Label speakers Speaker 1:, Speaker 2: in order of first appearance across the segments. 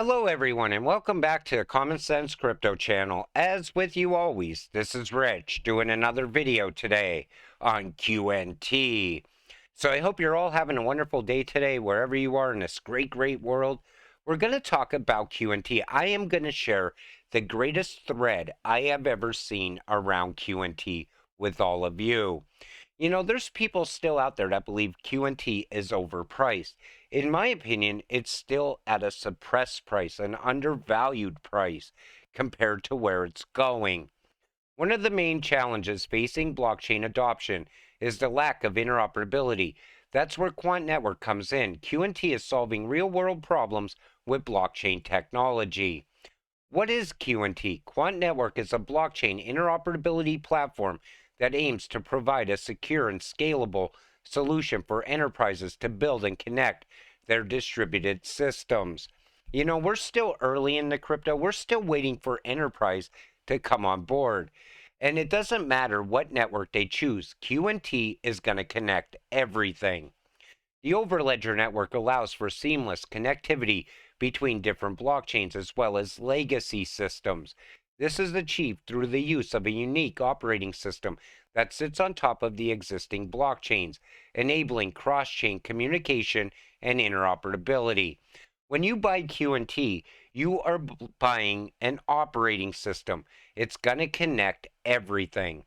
Speaker 1: Hello, everyone, and welcome back to the Common Sense Crypto channel. As with you always, this is Rich doing another video today on QNT. So I hope you're all having a wonderful day today, wherever you are in this great world. We're going to talk about QNT. I am going to share the greatest thread I have ever seen around QNT with all of you. You know, there's people still out there that believe QNT is overpriced. In my opinion, it's still at a suppressed price, an undervalued price compared to where it's going. One of the main challenges facing blockchain adoption is the lack of interoperability. That's where Quant Network comes in. QNT is solving real-world problems with blockchain technology. What is QNT? Quant Network is a blockchain interoperability platform that aims to provide a secure and scalable solution for enterprises to build and connect their distributed systems. You know, we're still early in the crypto. We're still waiting for enterprise to come on board. And it doesn't matter what network they choose, QNT is going to connect everything. The Overledger network allows for seamless connectivity between different blockchains as well as legacy systems. This is achieved through the use of a unique operating system that sits on top of the existing blockchains, enabling cross-chain communication and interoperability. When you buy QNT, you are buying an operating system. It's going to connect everything.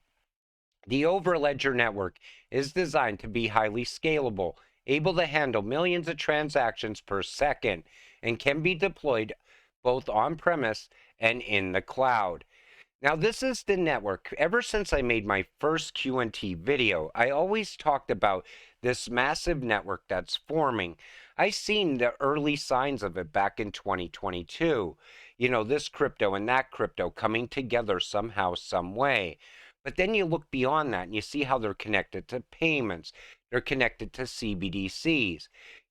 Speaker 1: The Overledger network is designed to be highly scalable, able to handle millions of transactions per second, and can be deployed both on-premise and in the cloud. Now, this is the network. Ever since I made my first QNT video, I always talked about this massive network that's forming. I seen the early signs of it back in 2022. You know, this crypto and that crypto coming together somehow, some way. But then you look beyond that and you see how they're connected to payments. They're connected to CBDCs.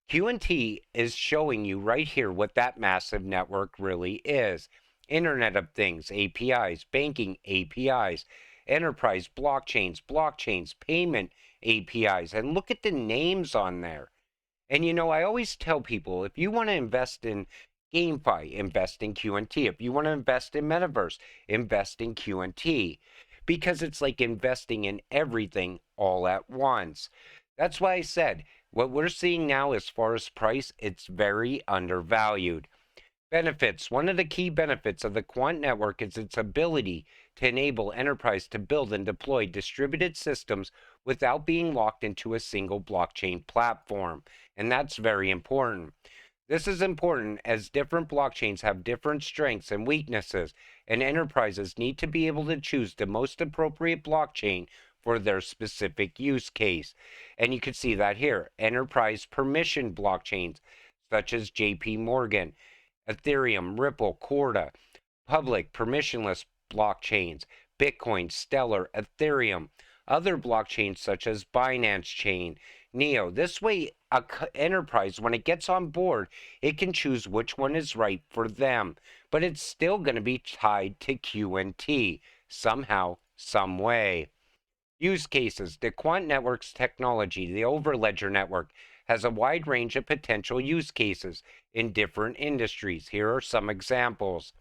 Speaker 1: QNT is showing you right here what that massive network really is. Internet of Things, APIs, banking APIs, enterprise blockchains, payment APIs. And look at the names on there. And you know, I always tell people, if you want to invest in GameFi, invest in QNT. If you want to invest in Metaverse, invest in QNT. Because it's like investing in everything all at once. That's why I said, what we're seeing now as far as price, it's very undervalued. Benefits. One of the key benefits of the Quant network is its ability to enable enterprise to build and deploy distributed systems without being locked into a single blockchain platform. And that's very important. This is important as different blockchains have different strengths and weaknesses, and enterprises need to be able to choose the most appropriate blockchain for their specific use case. And you can see that here. Enterprise permission blockchains such as JP Morgan, Ethereum, Ripple, Corda, public permissionless blockchains, Bitcoin, Stellar, Ethereum, other blockchains such as Binance Chain, Neo. This way, a enterprise, when it gets on board, it can choose which one is right for them. But it's still going to be tied to QNT somehow, some way. Use cases. The Quant Network's technology, the Overledger network, has a wide range of potential use cases in different industries. Here are some examples.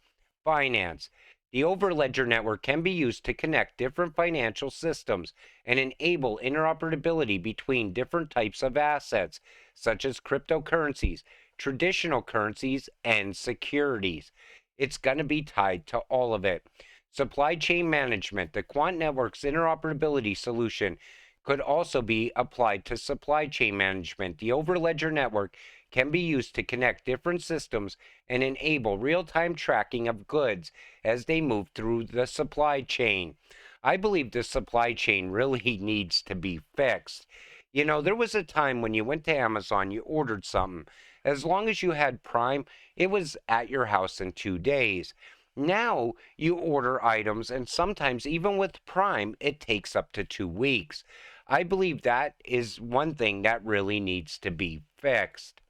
Speaker 1: Finance. The Overledger network can be used to connect different financial systems and enable interoperability between different types of assets, such as cryptocurrencies, traditional currencies, and securities. It's going to be tied to all of it. Supply chain management. The Quant Network's interoperability solution could also be applied to supply chain management. The Overledger network can be used to connect different systems and enable real-time tracking of goods as they move through the supply chain. I believe the supply chain really needs to be fixed. You know, there was a time when you went to Amazon, you ordered something. As long as you had Prime, it was at your house in 2 days. Now you order items, and sometimes even with Prime, it takes up to 2 weeks. I believe that is one thing that really needs to be fixed.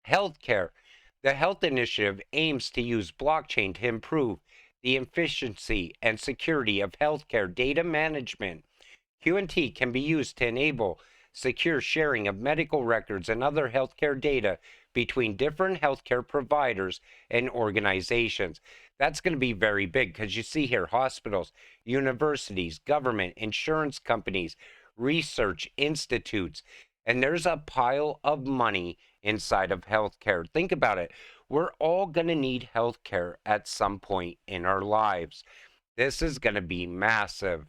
Speaker 1: Healthcare. The Health Initiative aims to use blockchain to improve the efficiency and security of healthcare data management. QNT can be used to enable secure sharing of medical records and other healthcare data between different healthcare providers and organizations. That's going to be very big because you see here hospitals, universities, government, insurance companies, research institutes, and there's a pile of money inside of healthcare. Think about it. We're all going to need healthcare at some point in our lives. This is going to be massive.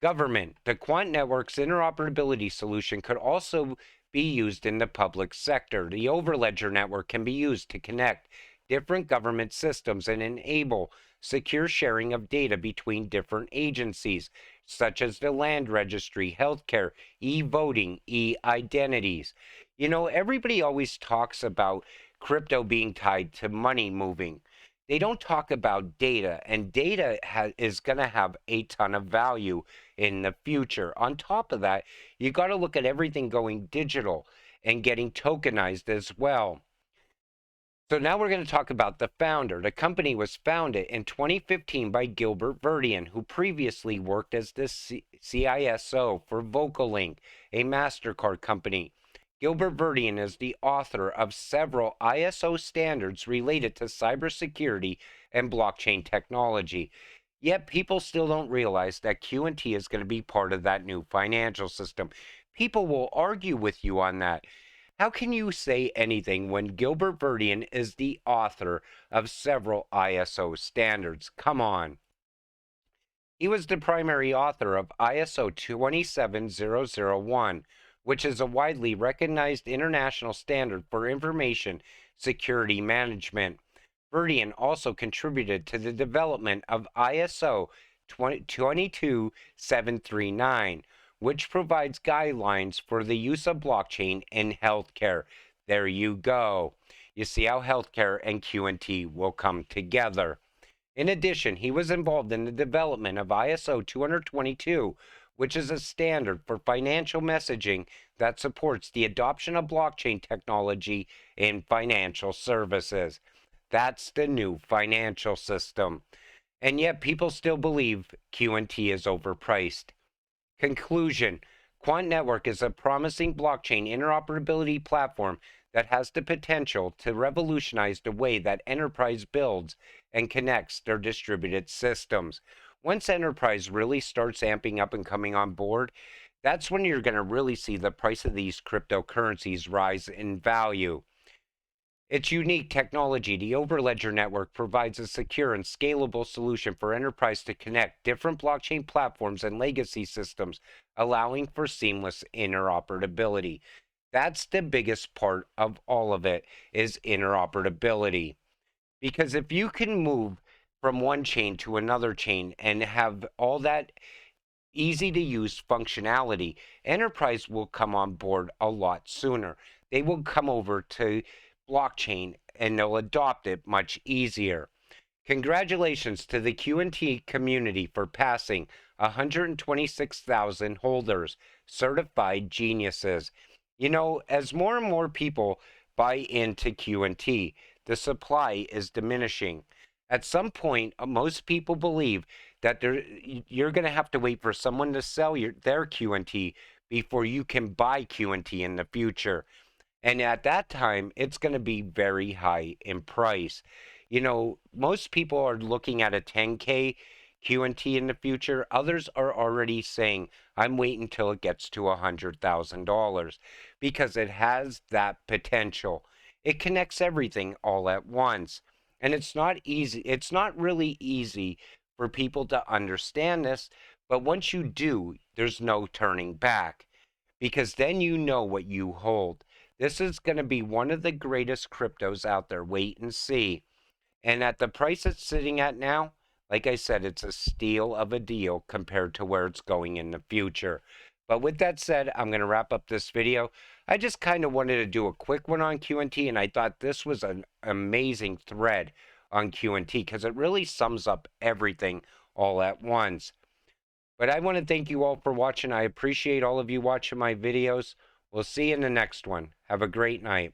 Speaker 1: Government. The Quant Network's interoperability solution could also be used in the public sector. The Overledger network can be used to connect different government systems and enable secure sharing of data between different agencies, such as the land registry, healthcare, e-voting, e-identities. You know, everybody always talks about crypto being tied to money moving. They don't talk about data, and data is going to have a ton of value in the future. On top of that, you got to look at everything going digital and getting tokenized as well. So now we're going to talk about the founder. The company was founded in 2015 by Gilbert Verdian, who previously worked as the CISO for VocalLink, a MasterCard company. Gilbert Verdian is the author of several ISO standards related to cybersecurity and blockchain technology. Yet people still don't realize that QNT is going to be part of that new financial system. People will argue with you on that. How can you say anything when Gilbert Verdian is the author of several ISO standards? Come on. He was the primary author of ISO 27001, which is a widely recognized international standard for information security management. Verdian also contributed to the development of ISO 22739, which provides guidelines for the use of blockchain in healthcare. There you go. You see how healthcare and QNT will come together. In addition, he was involved in the development of ISO 222, which is a standard for financial messaging that supports the adoption of blockchain technology in financial services. That's the new financial system. And yet people still believe QNT is overpriced. Conclusion. Quant Network is a promising blockchain interoperability platform that has the potential to revolutionize the way that enterprise builds and connects their distributed systems. Once enterprise really starts amping up and coming on board, that's when you're going to really see the price of these cryptocurrencies rise in value. Its unique technology, the Overledger network, provides a secure and scalable solution for enterprise to connect different blockchain platforms and legacy systems, allowing for seamless interoperability. That's the biggest part of all of it, is interoperability. Because if you can move from one chain to another chain and have all that easy to use functionality, enterprise will come on board a lot sooner. They will come over to blockchain and they'll adopt it much easier. Congratulations to the QNT community for passing 126,000 holders, certified geniuses. You know, as more and more people buy into QNT, the supply is diminishing. At some point, most people believe that you're going to have to wait for someone to sell their QNT before you can buy QNT in the future. And at that time, it's going to be very high in price. You know, most people are looking at a 10K QNT in the future. Others are already saying, I'm waiting until it gets to $100,000 because it has that potential. It connects everything all at once. And it's not easy. It's not really easy for people to understand this. But once you do, there's no turning back because then you know what you hold. This is going to be one of the greatest cryptos out there. Wait and see. And at the price it's sitting at now, like I said, it's a steal of a deal compared to where it's going in the future. But with that said, I'm going to wrap up this video. I just kind of wanted to do a quick one on QNT, and I thought this was an amazing thread on QNT because it really sums up everything all at once. But I want to thank you all for watching. I appreciate all of you watching my videos. We'll see you in the next one. Have a great night.